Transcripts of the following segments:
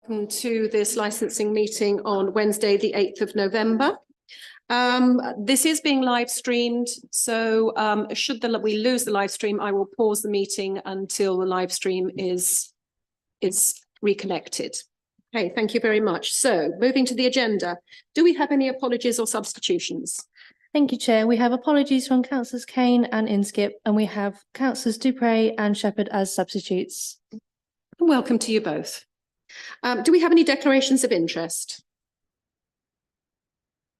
To this licensing meeting on Wednesday, the 8th of November. This is being live streamed, so should we lose the live stream, I will pause the meeting until the live stream is reconnected. Okay, thank you very much. So moving to the agenda, do we have any apologies or substitutions? Thank you, Chair. We have apologies from Councillors Kane and Inskip, and we have Councillors Dupre and Shepherd as substitutes. Welcome to you both. Do we have any declarations of interest?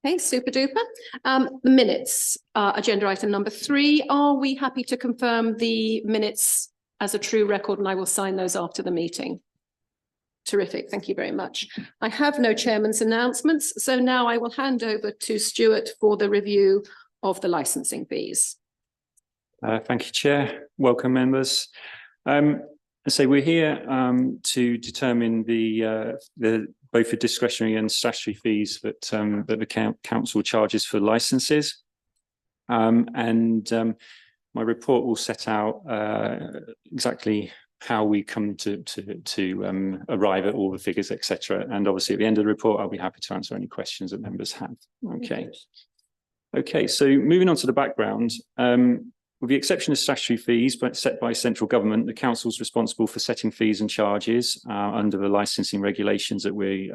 Okay, super duper. The minutes, agenda item number 3. Are we happy to confirm the minutes as a true record, and I will sign those after the meeting? Terrific, thank you very much. I have no chairman's announcements, so now I will hand over to Stuart for the review of the licensing fees. Thank you, Chair. Welcome, members. So we're here to determine both the discretionary and statutory fees that the council charges for licences, and my report will set out exactly how we come to arrive at all the figures, etc. And obviously, at the end of the report, I'll be happy to answer any questions that members have. Okay. So moving on to the background. With the exception of statutory fees set by central government, the council is responsible for setting fees and charges under the licensing regulations that we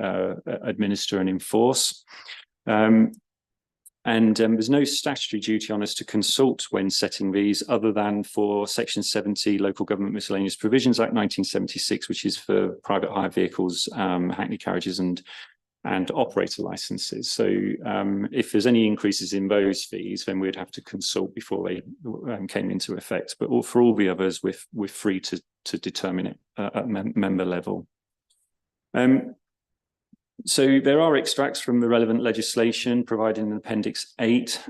administer and enforce. There's no statutory duty on us to consult when setting these, other than for Section 70 Local Government Miscellaneous Provisions Act 1976, which is for private hire vehicles, hackney carriages and operator licenses. So if there's any increases in those fees, then we'd have to consult before they came into effect. But for all the others, we're free to determine it at member level. So there are extracts from the relevant legislation provided in Appendix 8.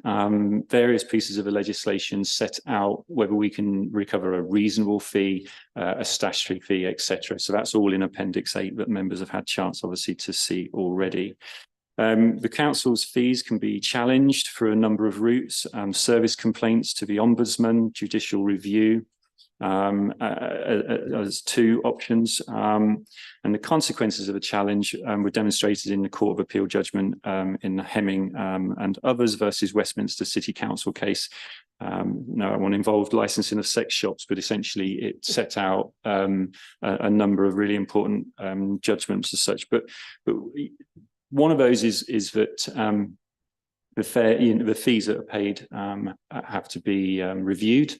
Various pieces of the legislation set out whether we can recover a reasonable fee, a statutory fee, etc. So that's all in Appendix 8 that members have had chance, obviously, to see already. The council's fees can be challenged through a number of routes: service complaints to the Ombudsman, judicial review, as 2 options, and the consequences of a challenge were demonstrated in the Court of Appeal judgment in the Hemming and others versus Westminster City Council case. No one involved licensing of sex shops, but essentially it set out a number of really important judgments as such. But one of those is that the fees that are paid have to be reviewed.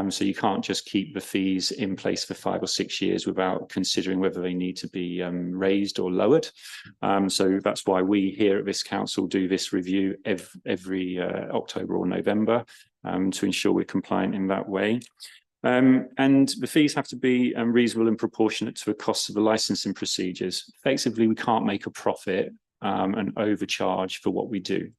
So you can't just keep the fees in place for 5 or 6 years without considering whether they need to be raised or lowered. So that's why we here at this council do this review every October or November to ensure we're compliant in that way. And the fees have to be reasonable and proportionate to the costs of the licensing procedures. Effectively, we can't make a profit and overcharge for what we do.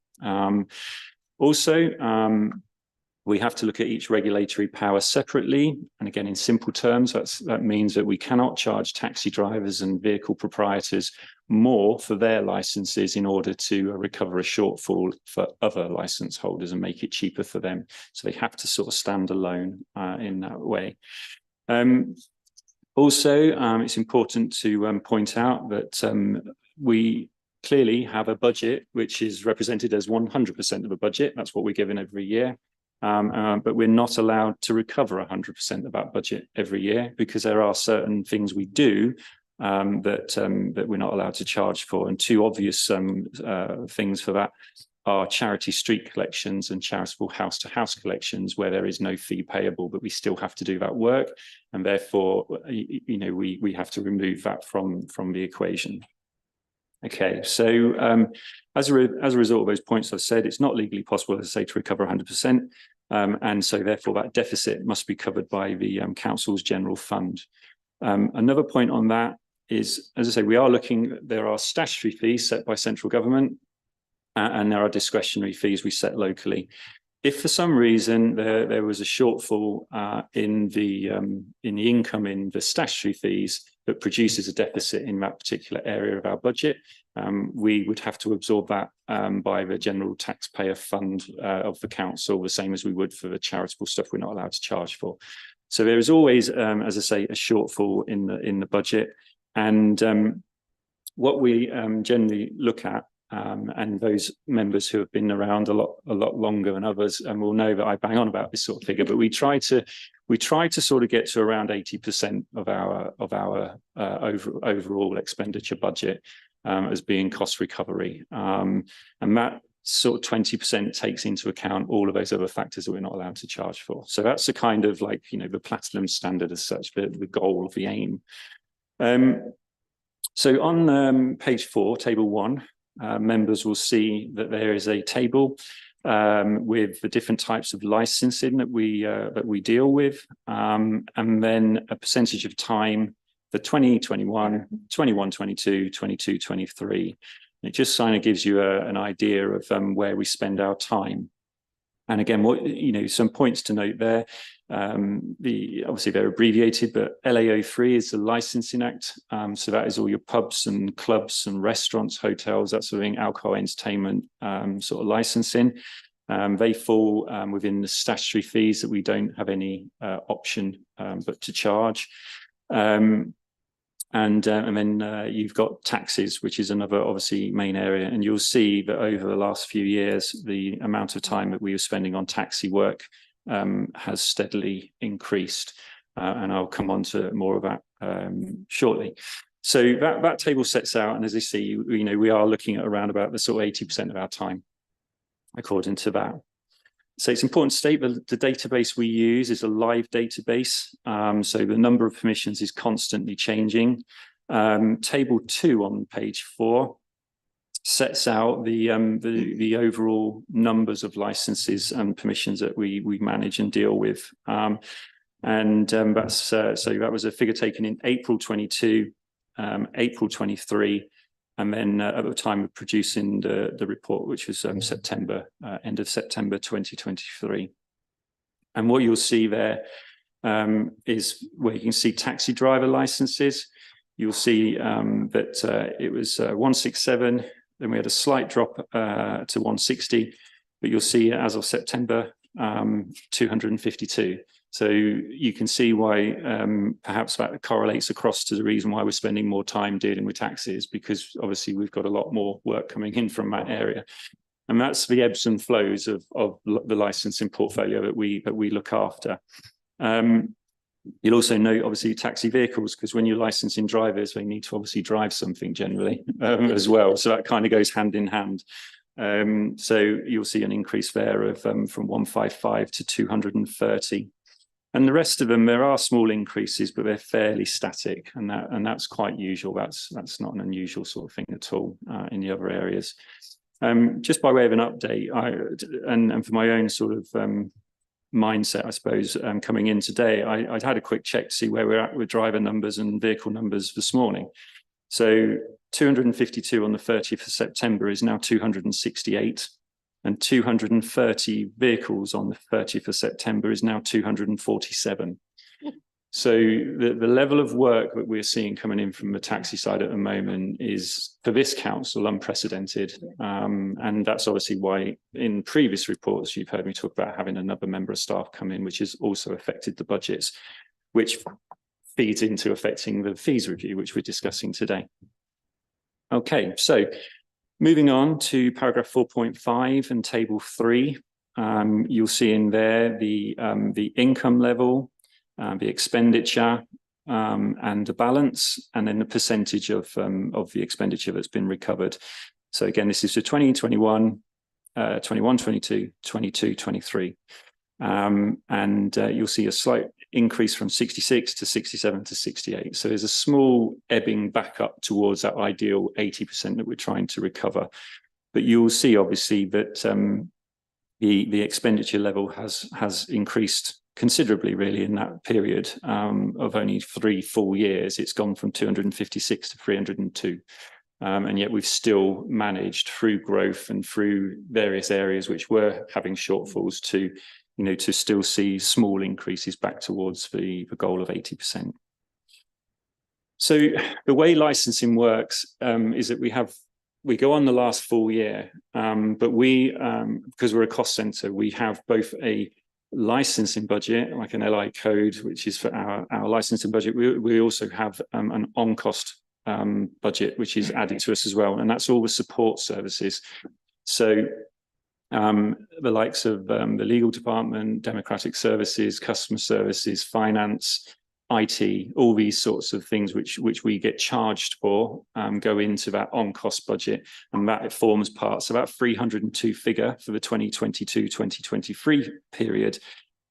We have to look at each regulatory power separately. And again, in simple terms, that means that we cannot charge taxi drivers and vehicle proprietors more for their licenses in order to recover a shortfall for other license holders and make it cheaper for them. So they have to sort of stand alone in that way. It's important to point out that we clearly have a budget which is represented as 100% of a budget. That's what we're given every year. But we're not allowed to recover 100% of that budget every year, because there are certain things we do that we're not allowed to charge for. And 2 obvious things for that are charity street collections and charitable house-to-house collections, where there is no fee payable, but we still have to do that work. And therefore, we have to remove that from the equation. Okay, so as a result of those points I've said, it's not legally possible, as I say, to recover 100%. And so therefore that deficit must be covered by the council's general fund. Another point on that is, as I say, there are statutory fees set by central government, and there are discretionary fees we set locally. If for some reason there was a shortfall in the income in the statutory fees that produces a deficit in that particular area of our budget, we would have to absorb that by the general taxpayer fund of the council, the same as we would for the charitable stuff we're not allowed to charge for. So there is always, as I say, a shortfall in the budget, and what we generally look at, and those members who have been around a lot longer than others, and will know that I bang on about this sort of figure, but we try to sort of get to around 80% of our overall expenditure budget as being cost recovery, and that sort of 20% takes into account all of those other factors that we're not allowed to charge for. So that's the kind of like, you know, the platinum standard as such, the goal, the aim. So on page 4, table 1, members will see that there is a table with the different types of licensing that we deal with, and then a percentage of time for 2021, 21, 22, 22, 23. It just kind of gives you an idea of where we spend our time. And again, some points to note there. Obviously they're abbreviated, but LAO3 is the Licensing Act. So that is all your pubs and clubs and restaurants, hotels, that sort of thing, alcohol, entertainment, sort of licensing. They fall within the statutory fees that we don't have any option but to charge. And then you've got taxes, which is another obviously main area. And you'll see that over the last few years, the amount of time that we were spending on taxi work has steadily increased. And I'll come on to more of that shortly. So that table sets out, and as you see, we are looking at around about the sort of 80% of our time, according to that. So it's important to state that the database we use is a live database. So the number of permissions is constantly changing. Table 2 on page 4 sets out the overall numbers of licenses and permissions that we manage and deal with. So that was a figure taken in April 22, April 23, and then at the time of producing the report, which was September, end of September 2023. And what you'll see there is where you can see taxi driver licenses. You'll see that it was 167, then we had a slight drop to 160, but you'll see as of September, 252. So you can see why perhaps that correlates across to the reason why we're spending more time dealing with taxis, because obviously we've got a lot more work coming in from that area. And that's the ebbs and flows of the licensing portfolio that we look after. You'll also note obviously taxi vehicles, because when you're licensing drivers, they need to obviously drive something generally as well. So that kind of goes hand in hand. So you'll see an increase there of from 155 to 230. And the rest of them, there are small increases, but they're fairly static, and that's quite usual. That's not an unusual sort of thing at all in the other areas. Just by way of an update, and for my own sort of mindset, I suppose, coming in today, I'd had a quick check to see where we're at with driver numbers and vehicle numbers this morning. So 252 on the 30th of September is now 268. And 230 vehicles on the 30th of September is now 247. So the level of work that we're seeing coming in from the taxi side at the moment is, for this council, unprecedented. And that's obviously why in previous reports, you've heard me talk about having another member of staff come in, which has also affected the budgets, which feeds into affecting the fees review, which we're discussing today. Okay, so moving on to paragraph 4.5 and table 3, you'll see in there the income level, the expenditure, and the balance, and then the percentage of the expenditure that's been recovered. So again, this is for 2021, 21, 22, 22, 23. And you'll see a slight increase from 66 to 67 to 68. So there's a small ebbing back up towards that ideal 80% that we're trying to recover. But you'll see obviously that the expenditure level has increased considerably really in that period of only 3 full years. It's gone from 256 to 302. And yet we've still managed through growth and through various areas which were having shortfalls to still see small increases back towards the goal of 80%. So the way licensing works is that we go on the last full year, but because we're a cost centre, we have both a licensing budget, like an LI code, which is for our licensing budget. We also have an on-cost budget, which is added to us as well. And that's all the support services. So the likes of the legal department, democratic services, customer services, finance, IT, all these sorts of things which we get charged for go into that on-cost budget, and that it forms part. So that 302 figure for the 2022-2023 period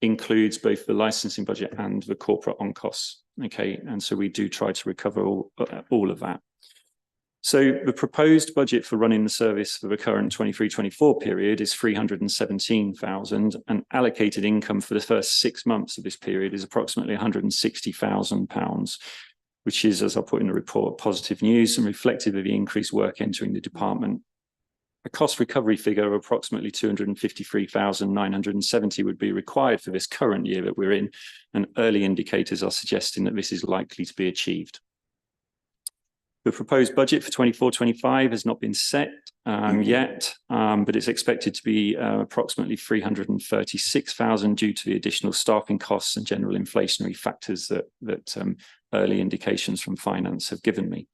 includes both the licensing budget and the corporate on-costs. Okay, and so we do try to recover all of that. So the proposed budget for running the service for the current 23-24 period is 317,000, and allocated income for the first 6 months of this period is approximately £160,000, which is, as I'll put in the report, positive news and reflective of the increased work entering the department. A cost recovery figure of approximately 253,970 would be required for this current year that we're in, and early indicators are suggesting that this is likely to be achieved. The proposed budget for 24-25 has not been set yet, but it's expected to be approximately 336,000 due to the additional staffing costs and general inflationary factors that early indications from finance have given me.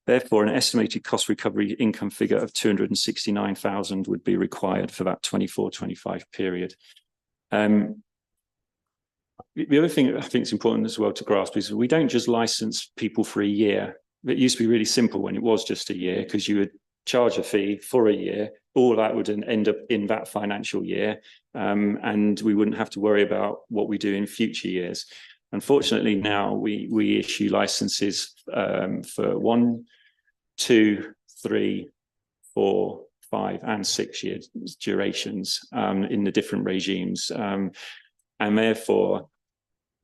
Therefore, an estimated cost recovery income figure of 269,000 would be required for that 24-25 period. The other thing I think is important as well to grasp is we don't just license people for a year. It used to be really simple when it was just a year, because you would charge a fee for a year. All that would end up in that financial year, and we wouldn't have to worry about what we do in future years. Unfortunately, now we issue licenses for 1, 2, 3, 4, 5, and 6 year durations in the different regimes, and therefore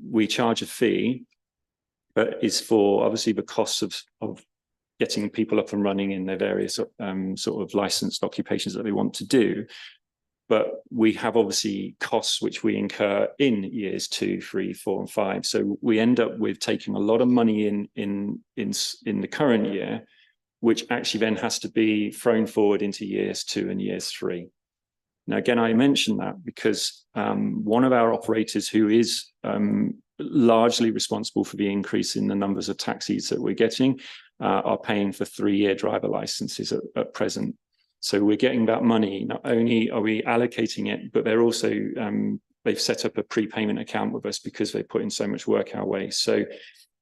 we charge a fee, but is for obviously the costs of getting people up and running in their various sort of licensed occupations that they want to do. But we have obviously costs which we incur in years 2, 3, 4, and 5. So we end up with taking a lot of money in the current year, which actually then has to be thrown forward into years 2 and years 3. Now, again, I mention that because one of our operators who is largely responsible for the increase in the numbers of taxis that we're getting are paying for 3-year driver licenses at present. So we're getting that money. Not only are we allocating it, but they're also they've set up a prepayment account with us because they put in so much work our way. So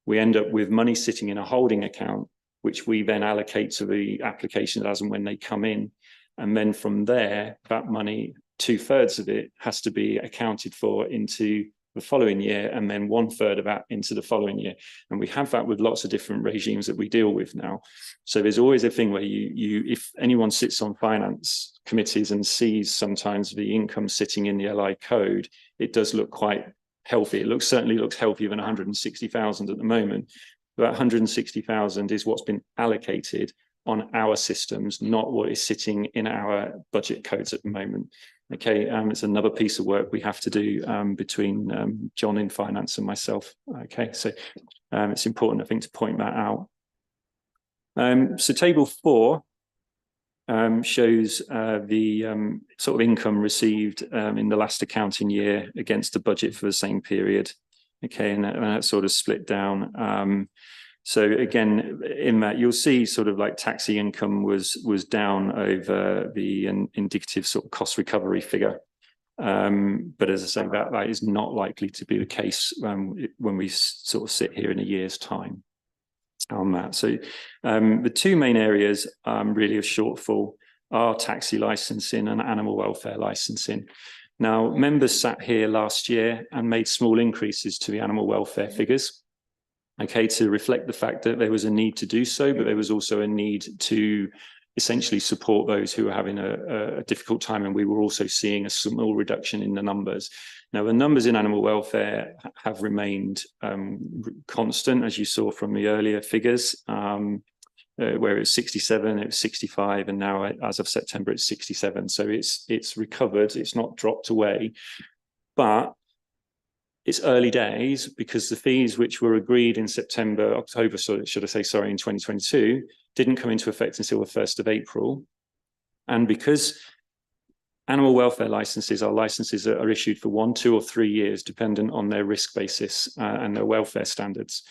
we end up with money sitting in a holding account, which we then allocate to the applications as and when they come in. And then from there, that money, 2/3 of it has to be accounted for into the following year, and then 1/3 of that into the following year. And we have that with lots of different regimes that we deal with now. So there's always a thing where if anyone sits on finance committees and sees sometimes the income sitting in the LI code, it does look quite healthy. It certainly looks healthier than 160,000 at the moment. But 160,000 is what's been allocated on our systems, not what is sitting in our budget codes at the moment. Okay, it's another piece of work we have to do between John in finance and myself. Okay, so it's important, I think, to point that out. So table 4 shows the sort of income received in the last accounting year against the budget for the same period. Okay, and that's sort of split down. So again, in that you'll see sort of like taxi income was down over the indicative sort of cost recovery figure. But as I say, that is not likely to be the case when we sort of sit here in a year's time on that. So the 2 main areas really of shortfall are taxi licensing and animal welfare licensing. Now, members sat here last year and made small increases to the animal welfare figures. Okay, to reflect the fact that there was a need to do so, but there was also a need to essentially support those who were having a difficult time, and we were also seeing a small reduction in the numbers. Now, the numbers in animal welfare have remained constant, as you saw from the earlier figures, where it was 67, it was 65, and now as of September, it's 67. So it's recovered, it's not dropped away, but it's early days because the fees which were agreed in October, so should I say, sorry, in 2022, didn't come into effect until the 1st of April. And because animal welfare licenses are issued for 1, 2, or 3 years, dependent on their risk basis and their welfare standards.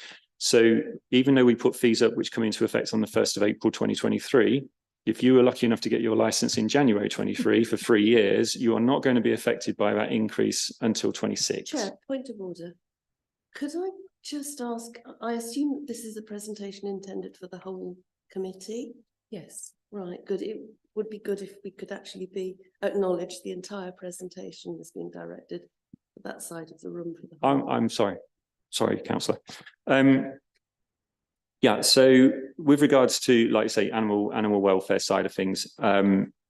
So even though we put fees up, which come into effect on the 1st of April, 2023, if you were lucky enough to get your license in January 23 for 3 years, you are not going to be affected by that increase until 26. Chair, point of order. Could I just ask, I assume that this is a presentation intended for the whole committee? Yes. Right, good. It would be good if we could actually acknowledge the entire presentation is being directed at that side of the room for the whole. I'm sorry, councillor. Yeah, so with regards to, like I say, animal welfare side of things,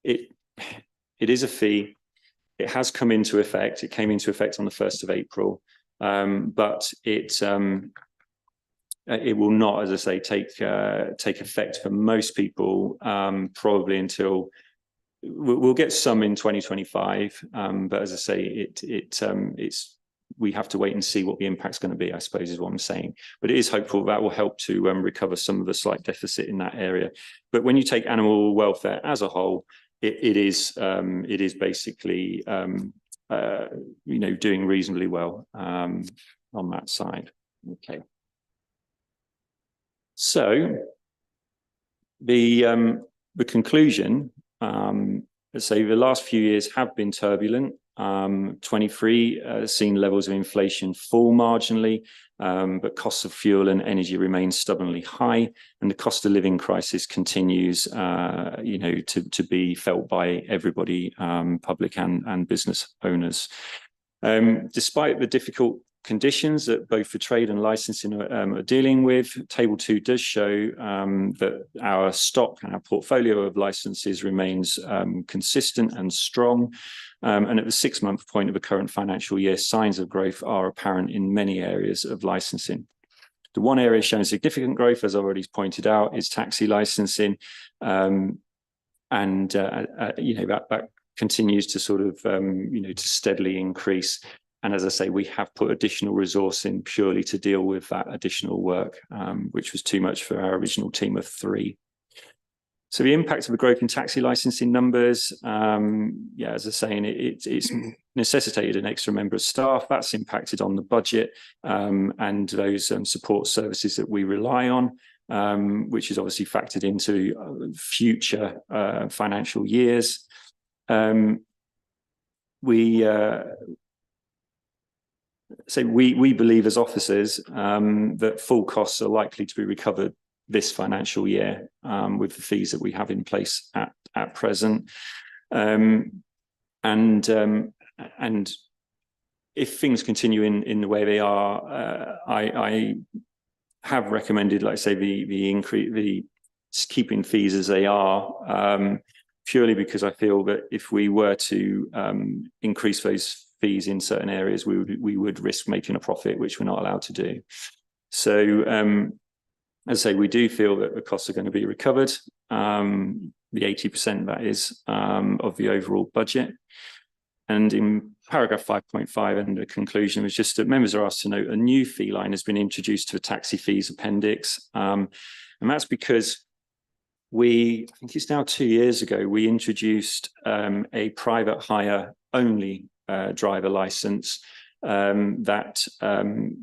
it is a fee. It has come into effect. It came into effect on the 1st of April, but it will not, as I say, take effect for most people probably until we'll get some in 2025. But as I say, we have to wait and see what the impact's going to be, I suppose, is what I'm saying. But it is hopeful that will help to recover some of the slight deficit in that area. But when you take animal welfare as a whole, it is basically doing reasonably well on that side. Okay. So the conclusion, let's say the last few years have been turbulent. 23 seen levels of inflation fall marginally, but costs of fuel and energy remain stubbornly high, and the cost of living crisis continues, to be felt by everybody, public and business owners. Despite the difficult conditions that both the trade and licensing are dealing with, Table 2 does show that our stock and our portfolio of licenses remains consistent and strong. And at the 6-month point of the current financial year, signs of growth are apparent in many areas of licensing. The one area showing significant growth, as I've already pointed out, is taxi licensing. That continues to sort of, to steadily increase. And as I say, we have put additional resource in purely to deal with that additional work, which was too much for our original team of 3. So the impact of the growth in taxi licensing numbers, as I was saying, it's necessitated an extra member of staff. That's impacted on the budget and those support services that we rely on, which is obviously factored into future financial years. We believe as officers that full costs are likely to be recovered this financial year with the fees that we have in place at present. And if things continue in the way they are, I have recommended, like I say, the keeping fees as they are, purely because I feel that if we were to increase those fees in certain areas, we would risk making a profit, which we're not allowed to do. So as I say, we do feel that the costs are going to be recovered, the 80% that is of the overall budget. And in paragraph 5.5 and the conclusion was just that members are asked to note a new fee line has been introduced to the taxi fees appendix. And that's because I think it's now 2 years ago, we introduced a private hire only driver license that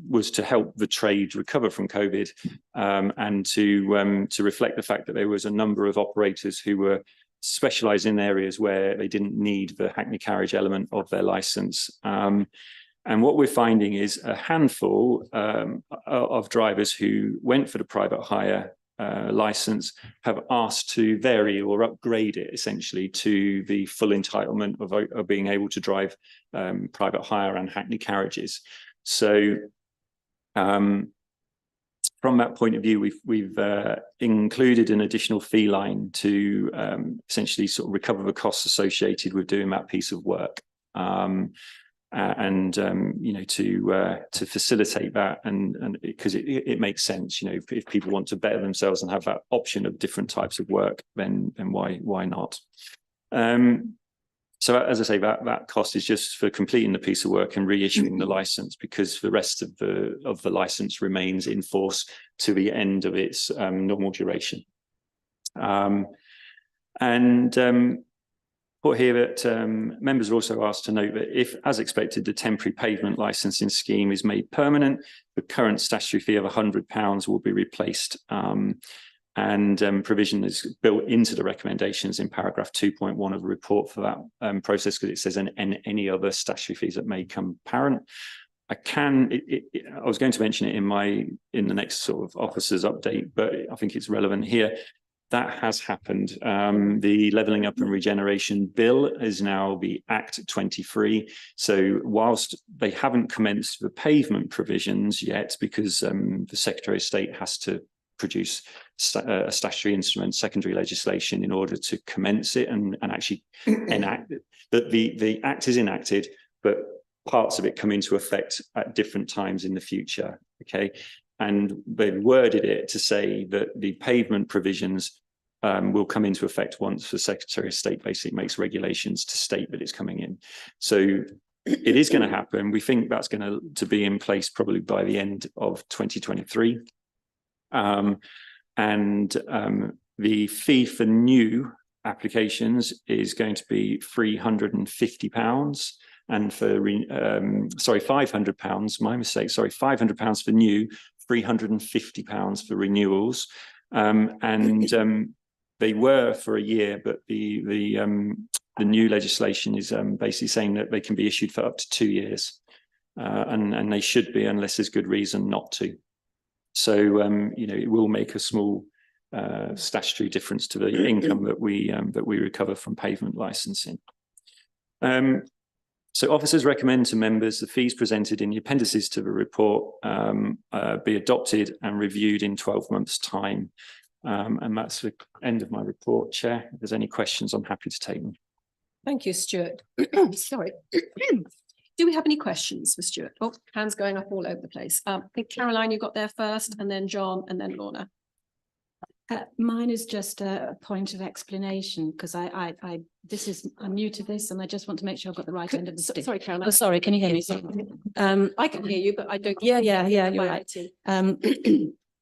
was to help the trade recover from COVID and to reflect the fact that there was a number of operators who were specialised in areas where they didn't need the Hackney carriage element of their license. And what we're finding is a handful of drivers who went for the private hire license have asked to vary or upgrade it essentially to the full entitlement of being able to drive private hire and Hackney carriages. So from that point of view, we've included an additional fee line to essentially sort of recover the costs associated with doing that piece of work. To facilitate that, and because it makes sense, if people want to better themselves and have that option of different types of work, then why not? So as I say, that cost is just for completing the piece of work and reissuing the license, because the rest of the license remains in force to the end of its normal duration. put here that members are also asked to note that if, as expected, the temporary pavement licensing scheme is made permanent, the current statutory fee of £100 will be replaced. And provision is built into the recommendations in paragraph 2.1 of the report for that process, because it says and any other statutory fees that may come apparent. I was going to mention it in the next sort of officers update, but I think it's relevant here. That has happened. The Levelling Up and Regeneration Bill is now the Act 23. So whilst they haven't commenced the pavement provisions yet, because the Secretary of State has to produce a statutory instrument, secondary legislation, in order to commence it and actually enact it. The Act is enacted, but parts of it come into effect at different times in the future. Okay. And they've worded it to say that the pavement provisions will come into effect once the Secretary of State basically makes regulations to state that it's coming in. So it is going to happen. We think that's going to be in place probably by the end of 2023. The fee for new applications is going to be £350. And for £500, my mistake, sorry, £500 for new, £350 for renewals. They were for a year, but the new legislation is basically saying that they can be issued for up to 2 years, and they should be unless there's good reason not to. So it will make a small statutory difference to the income that we recover from pavement licensing. So officers recommend to members the fees presented in the appendices to the report be adopted and reviewed in 12 months' time. And that's the end of my report, Chair. If there's any questions, I'm happy to take them. Thank you, Stuart. Sorry. Do we have any questions for Stuart? Oh, hands going up all over the place. I think Caroline, you got there first, and then John, and then Lorna. Mine is just a point of explanation, because I'm new to this, and I just want to make sure I've got the right end of the stick. Sorry, Caroline. Oh, sorry, can you hear me? I can hear you, but I don't. Yeah, you're right.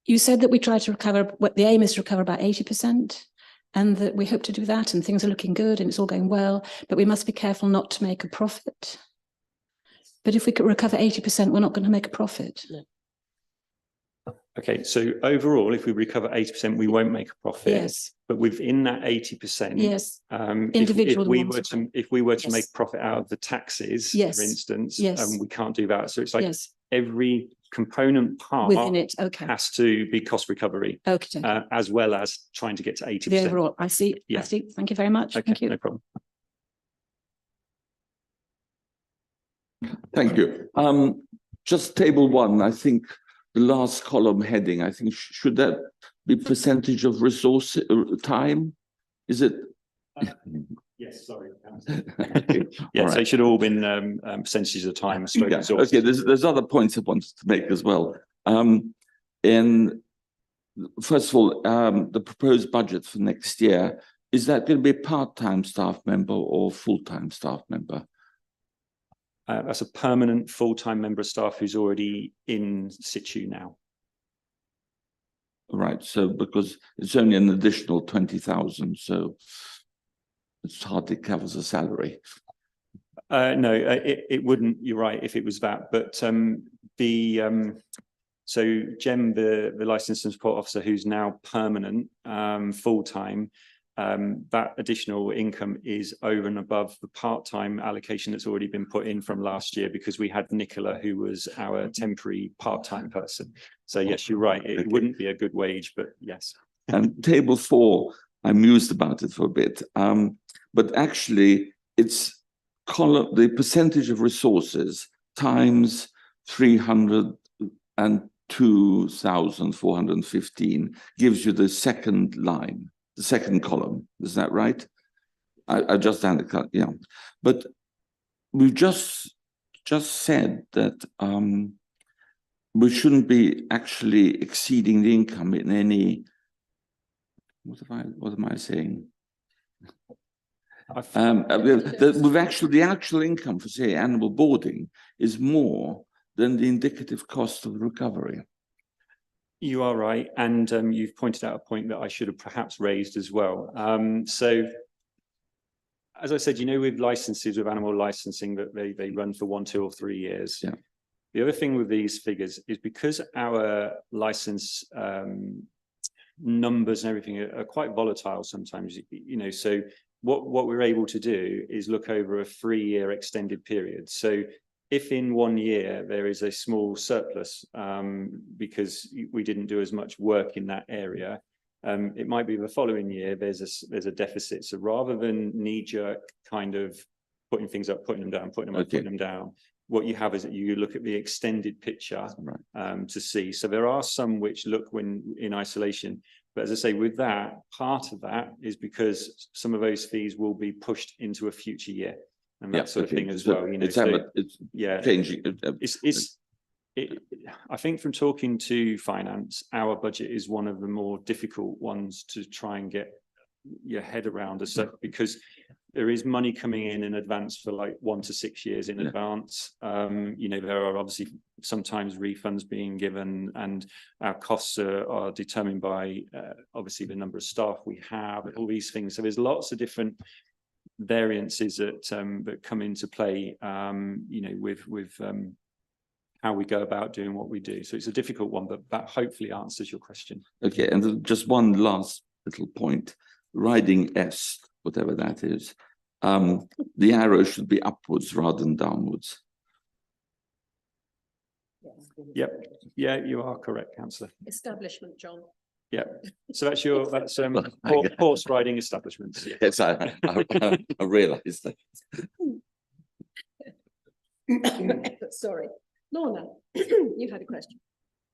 You said that we try to recover, the aim is to recover about 80%, and that we hope to do that, and things are looking good and it's all going well, but we must be careful not to make a profit. But if we could recover 80%, we're not going to make a profit. No. Okay, so overall, if we recover 80%, we won't make a profit. Yes. But within that 80%, Yes. If we were to Yes. make profit out of the taxes, Yes. for instance, Yes. we can't do that. So it's like Yes. every component part Within it. Okay. has to be cost recovery, Okay. as well as trying to get to 80%. The overall, I see. Yeah. I see. Thank you very much. Okay, Thank you. no problem. Thank you. Just table 1, I think the last column heading, I think should that be percentage of resource time? Is it? Yes, sorry. Okay. Yeah, All so right. it should all been percentages of time. Yeah. Okay, there's other points I wanted to make as well. And first of all, the proposed budget for next year, is that going to be a part-time staff member or full-time staff member? That's a permanent full-time member of staff who's already in situ now. Right, so because it's only an additional 20,000, so it hardly covers a salary. No, it wouldn't. You're right if it was that, but so Jem, the licensed and support officer, who's now permanent, full-time, that additional income is over and above the part-time allocation that's already been put in from last year, because we had Nicola, who was our temporary part-time person. So yes, you're right. It wouldn't be a good wage, but yes. And table 4, I mused about it for a bit, but actually it's the percentage of resources times 302,415 gives you the second line, the second column. Is that right? I just had it, yeah. But we've just said that we shouldn't be actually exceeding the income in any. What am I saying? The actual income for, say, animal boarding is more than the indicative cost of recovery. You are right, and you've pointed out a point that I should have perhaps raised as well. So as I said, with licenses, with animal licensing, that they run for 1, 2 or 3 years. Yeah. The other thing with these figures is because our license numbers and everything are quite volatile sometimes, so what we're able to do is look over a 3-year extended period. So if in 1 year there is a small surplus because we didn't do as much work in that area, it might be the following year there's a deficit. So rather than knee-jerk kind of putting things up, putting them down, putting them up, Okay. putting them down, what you have is that you look at the extended picture Right. to see. So there are some which look when in isolation, but as I say, with that, part of that is because some of those fees will be pushed into a future year and that sort of thing as well. It's Yeah, changing. I think from talking to finance, our budget is one of the more difficult ones to try and get your head around, because there is money coming in advance for like 1 to 6 years in advance. There are obviously sometimes refunds being given, and our costs are determined by obviously the number of staff we have, all these things. So there's lots of different variances that come into play, with how we go about doing what we do. So it's a difficult one, but that hopefully answers your question. Okay, and then just one last little point. Riding S, whatever that is, the arrow should be upwards rather than downwards. Yep. Yeah, you are correct, councillor. Establishment, John. Yeah. So that's horse riding establishments. Yeah. Yes, I realised that. Sorry. Lorna, you had a question.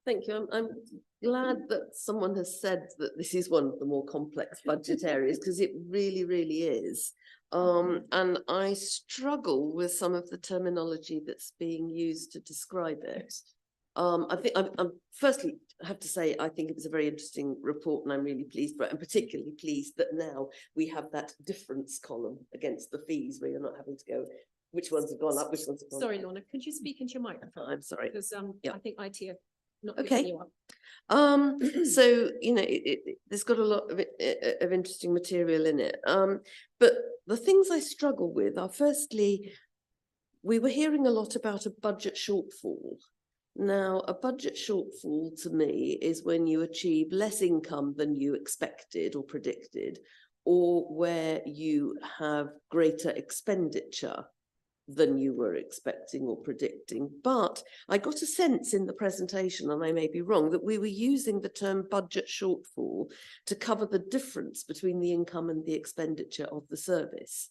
Thank you. I'm glad that someone has said that this is one of the more complex budget areas, because it really, really is. And I struggle with some of the terminology that's being used to describe it. I think I'm firstly, I have to say, I think it was a very interesting report, and I'm really pleased, but I'm particularly pleased that now we have that difference column against the fees, where you're not having to go, which ones have gone up, which ones have gone Sorry, down. Lorna, could you speak into your microphone? I'm sorry. Because Yeah. I think IT are not Okay. picking you up. So there's got a lot of interesting material in it. But the things I struggle with are, firstly, we were hearing a lot about a budget shortfall. Now, a budget shortfall to me is when you achieve less income than you expected or predicted, or where you have greater expenditure than you were expecting or predicting. But I got a sense in the presentation, and I may be wrong, that we were using the term budget shortfall to cover the difference between the income and the expenditure of the service.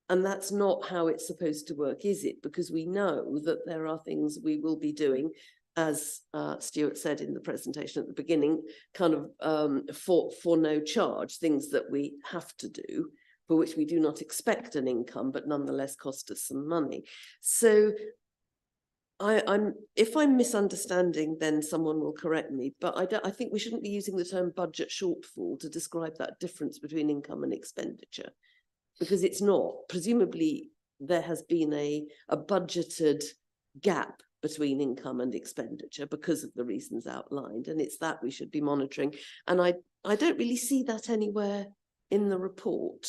And that's not how it's supposed to work, is it? Because we know that there are things we will be doing, as Stuart said in the presentation at the beginning, kind of for no charge, things that we have to do, for which we do not expect an income, but nonetheless cost us some money. So if I'm misunderstanding, then someone will correct me, but I think we shouldn't be using the term budget shortfall to describe that difference between income and expenditure, because it's not. Presumably there has been a budgeted gap between income and expenditure because of the reasons outlined, and it's that we should be monitoring. And I don't really see that anywhere in the report.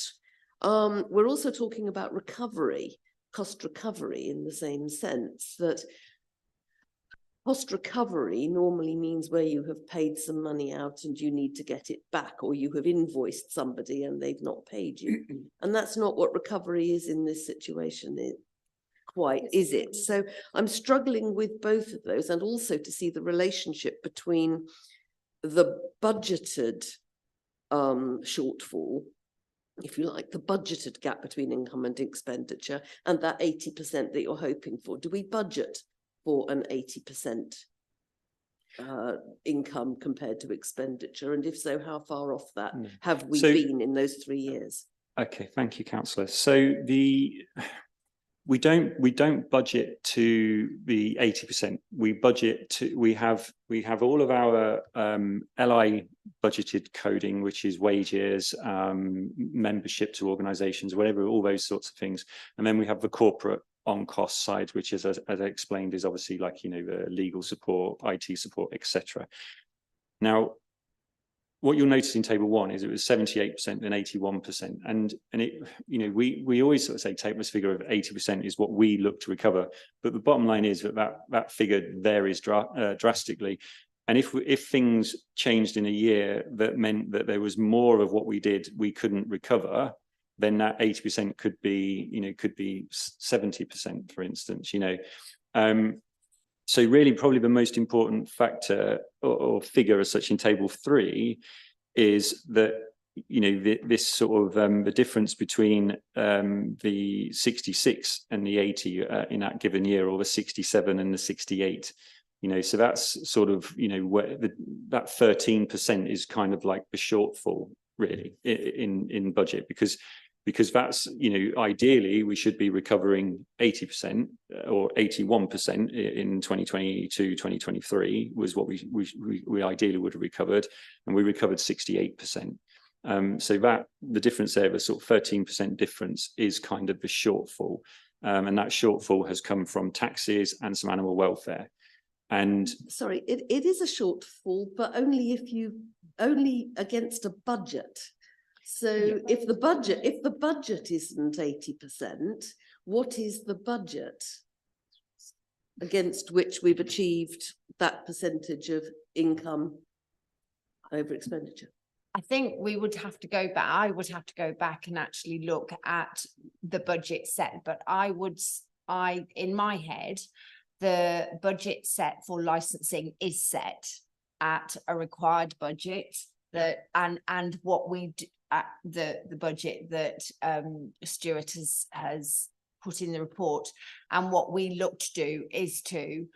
We're also talking about recovery, cost recovery, in the same sense that cost recovery normally means where you have paid some money out and you need to get it back, or you have invoiced somebody and they've not paid you. And that's not what recovery is in this situation, is it? So I'm struggling with both of those, and also to see the relationship between the budgeted shortfall, if you like, the budgeted gap between income and expenditure, and that 80% that you're hoping for. Do we budget for an 80% income compared to expenditure? And if so, how far off that have we been in those 3 years? Okay, thank you, councillor. So we don't budget to the 80%. We budget to, we have all of our LI budgeted coding, which is wages, membership to organisations, whatever, all those sorts of things. And then we have the corporate on cost side, which is, as I explained, is obviously like, the legal support, IT support, etc. Now, what you'll notice in table 1 is it was 78% and 81%. And it, you know, we always sort of say take this figure of 80% is what we look to recover. But the bottom line is that figure varies drastically. And if things changed in a year that meant that there was more of what we did we couldn't recover, then that 80% could be, you know, could be 70%, for instance, you know. So really probably the most important factor or figure as such in table 3 is that, you know, this sort of the difference between the 66 and the 80 in that given year, or the 67 and the 68. You know, so that's sort of, you know, where that 13% is kind of like the shortfall really in budget, because that's, you know, ideally we should be recovering 80% or 81% in 2022, 2023 was what we ideally would have recovered, and we recovered 68%. So that the difference there, the sort of 13% difference, is kind of the shortfall, and that shortfall has come from taxes and some animal welfare. And sorry, it is a shortfall, but only against a budget. So if the budget isn't 80%, what is the budget against which we've achieved that percentage of income over expenditure? I think we would have to go back. I would have to go back and actually look at the budget set. But in my head, the budget set for licensing is set at a required budget and what we do, the budget that Stuart has put in the report, and what we look to do is to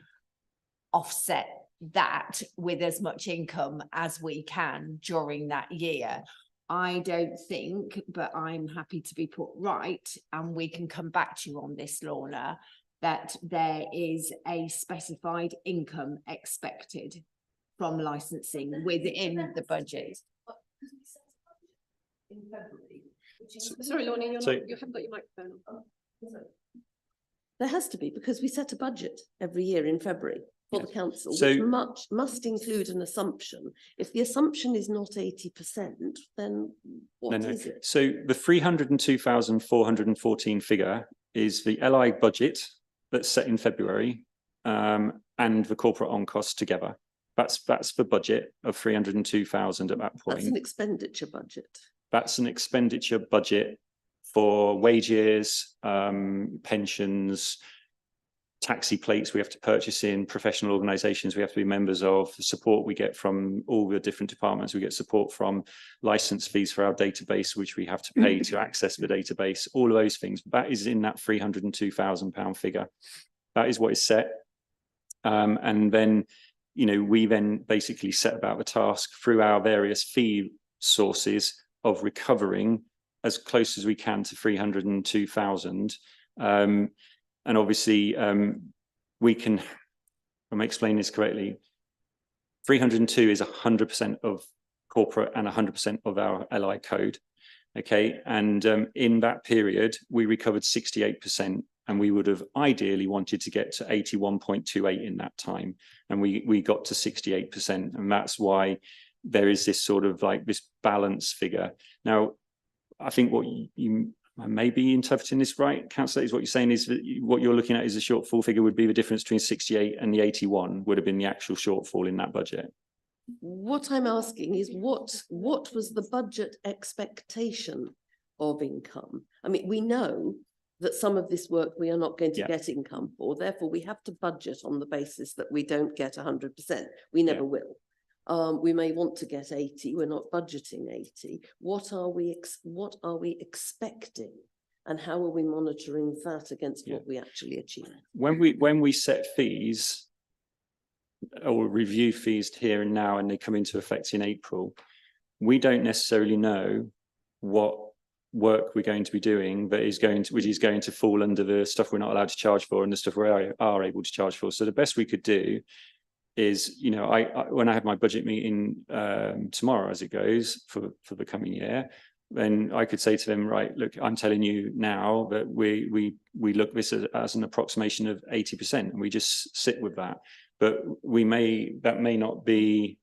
offset that with as much income as we can during that year. I don't think, but I'm happy to be put right, and we can come back to you on this, Lorna, that there is a specified income expected from licensing within the budget. In February. Sorry, Lorna, you haven't got your microphone on. There has to be, because we set a budget every year in February for the council, So- which must include an assumption. If the assumption is not 80%, then what is it? So the 302,414 figure is the LI budget that's set in February, and the corporate on costs together. That's the budget of 302,000 at that point. That's an expenditure budget. That's an expenditure budget for wages, pensions, taxi plates we have to purchase in, professional organisations we have to be members of, the support we get from all the different departments. We get support from licence fees for our database, which we have to pay to access the database, all of those things. That is in that £302,000 figure. That is what is set. And then, you know, we then basically set about the task through our various fee sources of recovering as close as we can to 302,000. And obviously, we can, if I'm explaining this correctly, 302 is 100% of corporate and 100% of our LI code. Okay, and in that period, we recovered 68%, and we would have ideally wanted to get to 81.28 in that time. And we got to 68%, and that's why there is this sort of like this balance figure. Now, I think what you I may be interpreting this right, Councillor, is what you're saying is that what you're looking at is a shortfall figure would be the difference between 68 and the 81 would have been the actual shortfall in that budget. What I'm asking is what was the budget expectation of income? I mean, we know that some of this work we are not going to get income for, therefore we have to budget on the basis that we don't get 100%. We never will. We may want to get 80, we're not budgeting 80. What are we expecting, and how are we monitoring that against what we actually achieve? When we set fees or review fees here and now, and they come into effect in April, we don't necessarily know what work we're going to be doing which is going to fall under the stuff we're not allowed to charge for and the stuff we are able to charge for. So the best we could do is, you know, when I have my budget meeting tomorrow, as it goes for the coming year, then I could say to them, right, look, I'm telling you now that we look this as an approximation of 80%, and we just sit with that. But that may not be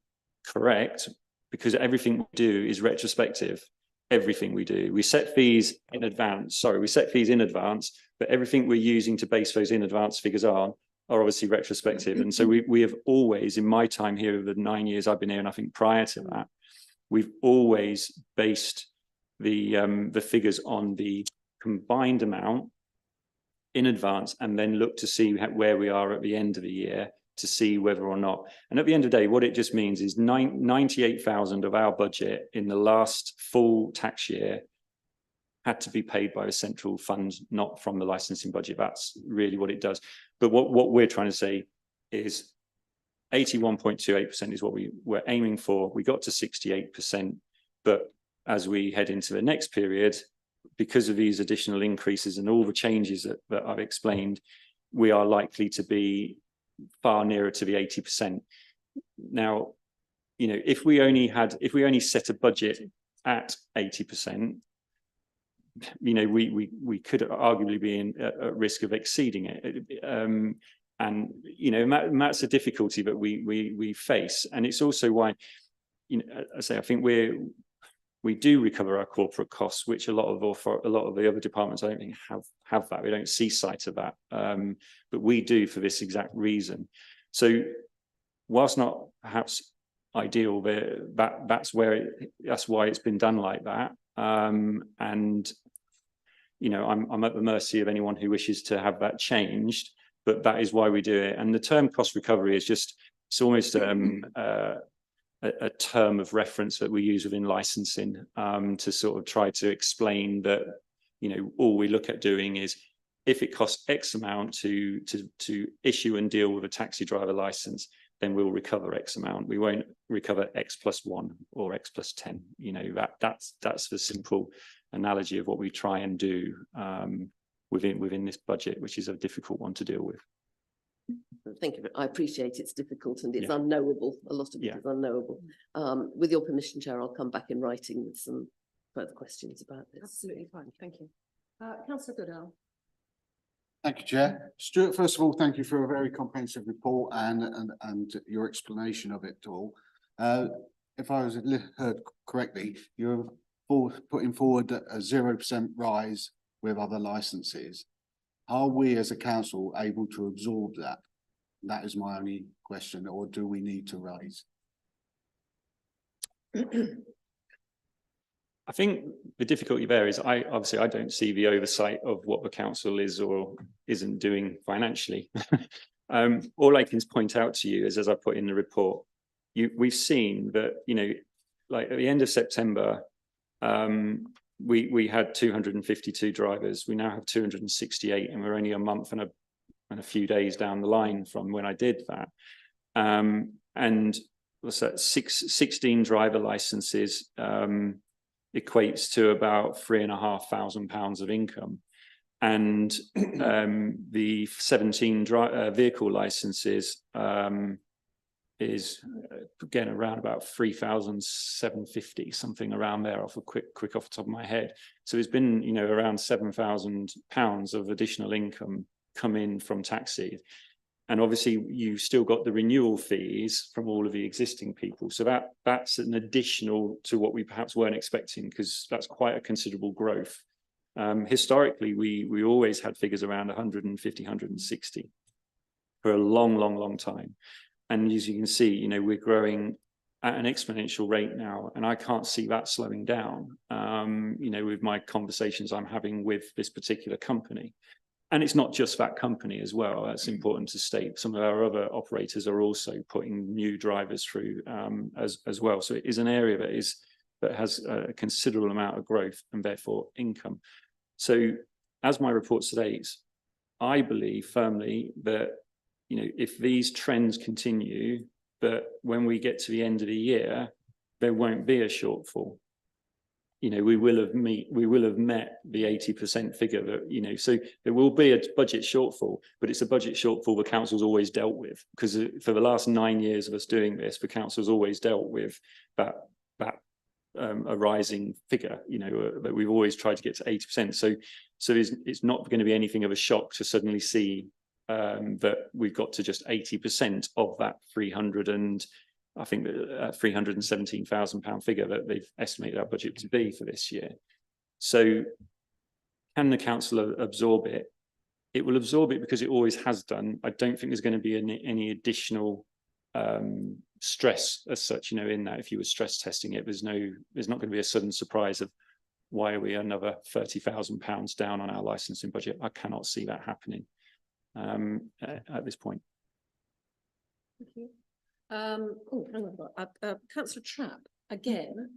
correct, because everything we do is retrospective. Everything we do, we set fees in advance. Sorry, we set fees in advance, but everything we're using to base those in advance figures on are obviously retrospective. And so we have always, in my time here, over the 9 years I've been here, and I think prior to that, we've always based the figures on the combined amount in advance, and then look to see where we are at the end of the year to see whether or not. And at the end of the day, what it just means is 98,000 of our budget in the last full tax year had to be paid by a central fund, not from the licensing budget. That's really what it does. But what we're trying to say is 81.28% is what we were aiming for. We got to 68%, but as we head into the next period, because of these additional increases and all the changes that I've explained, we are likely to be far nearer to the 80%. Now, you know, if we only set a budget at 80%, you know, we could arguably be at risk of exceeding it. And you know, that's a difficulty that we face, and it's also why, you know, I think we do recover our corporate costs, which a lot of the other departments I don't think have that. We don't see sight of that, but we do for this exact reason. So, whilst not perhaps ideal, that's why it's been done like that. And you know, I'm at the mercy of anyone who wishes to have that changed, but that is why we do it. And the term cost recovery is just, it's almost a term of reference that we use within licensing, to sort of try to explain that, you know, all we look at doing is, if it costs X amount to issue and deal with a taxi driver license, then we'll recover X amount. We won't recover X plus 1 or X plus 10. You know, that's the simple analogy of what we try and do within this budget, which is a difficult one to deal with. Thank you. I appreciate it's difficult and it's unknowable. A lot of it is unknowable. With your permission, Chair, I'll come back in writing with some further questions about this. Absolutely fine. Thank you. Councillor Goodall. Thank you, Chair. Stuart, first of all, thank you for a very comprehensive report and your explanation of it all. If I was heard correctly, you're putting forward a 0% rise with other licenses. Are we as a council able to absorb that? That is my only question, or do we need to raise? I think the difficulty there is I don't see the oversight of what the council is or isn't doing financially. All I can point out to you is, as I put in the report, we've seen that, you know, like at the end of September, we had 252 drivers. We now have 268, and we're only a month and a few days down the line from when I did that. And what's that? 16 driver licenses equates to about £3,500 of income, and the 17 vehicle licenses is again around about 3,750, something around there, quick off the top of my head. So it's been, you know, around £7,000 of additional income come in from taxi. And obviously you still got the renewal fees from all of the existing people. So that's an additional to what we perhaps weren't expecting, because that's quite a considerable growth. Historically, we always had figures around 150, 160 for a long time. And as you can see, you know, we're growing at an exponential rate now, and I can't see that slowing down, you know, with my conversations I'm having with this particular company. And it's not just that company as well. That's important to state. Some of our other operators are also putting new drivers through as well. So it is an area that has a considerable amount of growth and therefore income. So as my report states, I believe firmly that, you know, if these trends continue, that when we get to the end of the year, there won't be a shortfall. You know, we will have met the 80% figure that, you know, so there will be a budget shortfall, but it's a budget shortfall the council's always dealt with, because for the last 9 years of us doing this, the council's always dealt with that a rising figure, you know, that we've always tried to get to 80%. So it's not going to be anything of a shock to suddenly see that we've got to just 80% of that 300 and I think £317,000 figure that they've estimated our budget to be for this year. So can the council absorb it? It will absorb it because it always has done. I don't think there's going to be any additional stress as such, you know, in that if you were stress testing it, there's not going to be a sudden surprise of why are we another £30,000 down on our licensing budget. I cannot see that happening at this point. Thank you. Oh, hang on, Councillor Trapp again.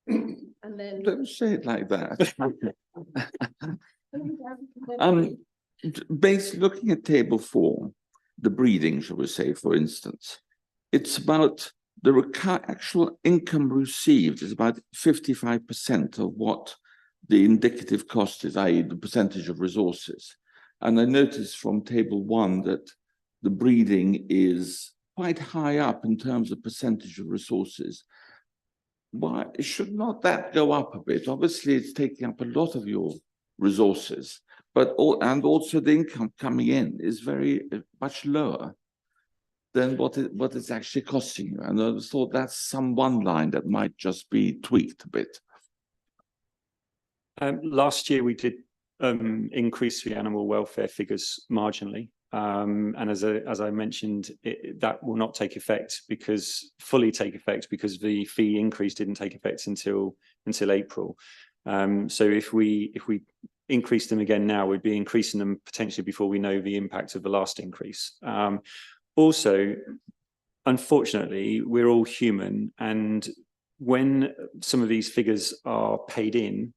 And then. Don't say it like that. Based looking at table 4, the breeding, shall we say, for instance, it's about the actual income received is about 55% of what the indicative cost is, i.e. the percentage of resources. And I noticed from table 1 that the breeding is quite high up in terms of percentage of resources. Why should not that go up a bit? Obviously, it's taking up a lot of your resources, but also the income coming in is very much lower than what it's actually costing you. And I thought that's one line that might just be tweaked a bit. Last year we did increase the animal welfare figures marginally. And as I mentioned, that will not fully take effect because the fee increase didn't take effect until April. So if we increase them again now, we'd be increasing them potentially before we know the impact of the last increase. Also, unfortunately, we're all human, and when some of these figures are paid in,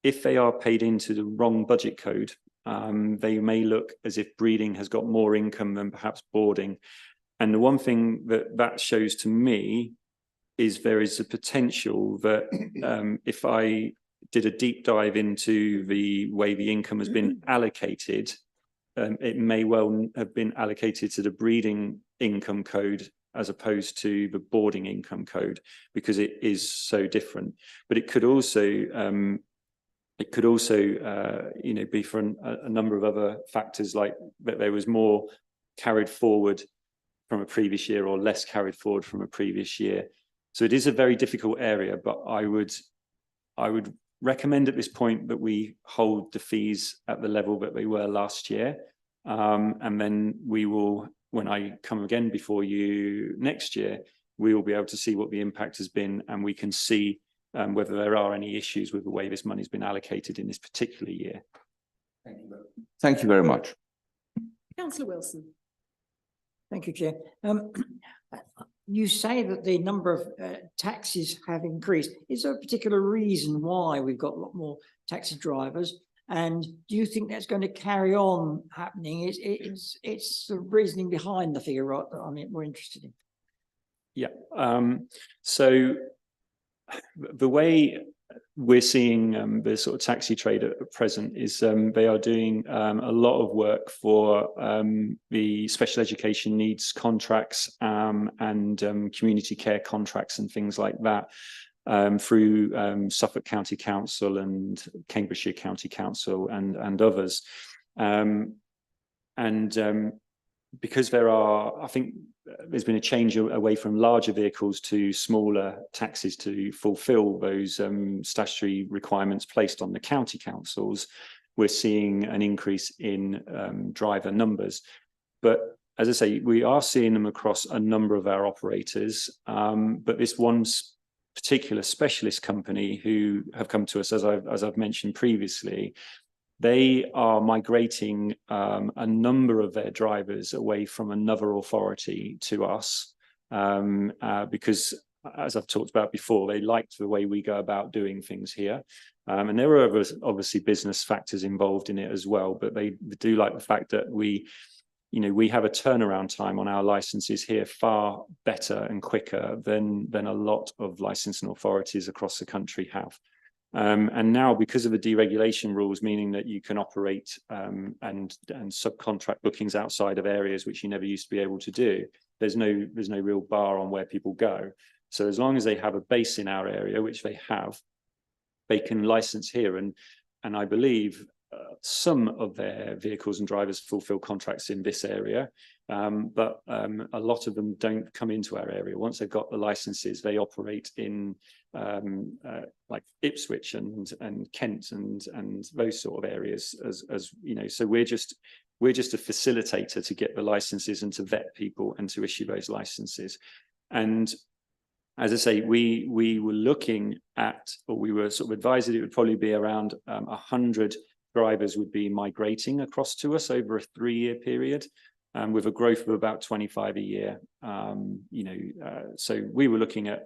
if they are paid into the wrong budget code, they may look as if breeding has got more income than perhaps boarding. And the one thing that shows to me is there is a potential that if I did a deep dive into the way the income has been allocated, it may well have been allocated to the breeding income code as opposed to the boarding income code, because it is so different. But it could also you know, be for a number of other factors, like that there was more carried forward from a previous year or less carried forward from a previous year. So it is a very difficult area, but I would recommend at this point that we hold the fees at the level that they were last year. And then we will, when I come again before you next year, we will be able to see what the impact has been, and we can see whether there are any issues with the way this money has been allocated in this particular year. Thank you very much. Councillor Wilson. Thank you, Chair. You say that the number of taxis have increased. Is there a particular reason why we've got a lot more taxi drivers? And do you think that's going to carry on happening? It's the reasoning behind the figure, right, that we're interested in. Yeah. So the way we're seeing the sort of taxi trade at present is they are doing a lot of work for the special education needs contracts and community care contracts and things like that through Suffolk County Council and Cambridgeshire County Council and others. Because I think there's been a change away from larger vehicles to smaller taxis to fulfill those statutory requirements placed on the county councils, we're seeing an increase in driver numbers. But as I say, we are seeing them across a number of our operators. But this one particular specialist company who have come to us, as I've mentioned previously, they are migrating a number of their drivers away from another authority to us because, as I've talked about before, they liked the way we go about doing things here. And there are obviously business factors involved in it as well, but they do like the fact that we have a turnaround time on our licenses here far better and quicker than a lot of licensing authorities across the country have. And now, because of the deregulation rules, meaning that you can operate and subcontract bookings outside of areas which you never used to be able to do, there's no real bar on where people go. So as long as they have a base in our area, which they have, they can license here. And I believe some of their vehicles and drivers fulfill contracts in this area, but a lot of them don't come into our area. Once they've got the licenses, they operate in like Ipswich and Kent and those sort of areas, as you know. So we're just a facilitator to get the licenses and to vet people and to issue those licenses. And as I say, we were looking at, or we were sort of advised that it would probably be around 100 drivers would be migrating across to us over a 3-year period, with a growth of about 25 a year. So we were looking at,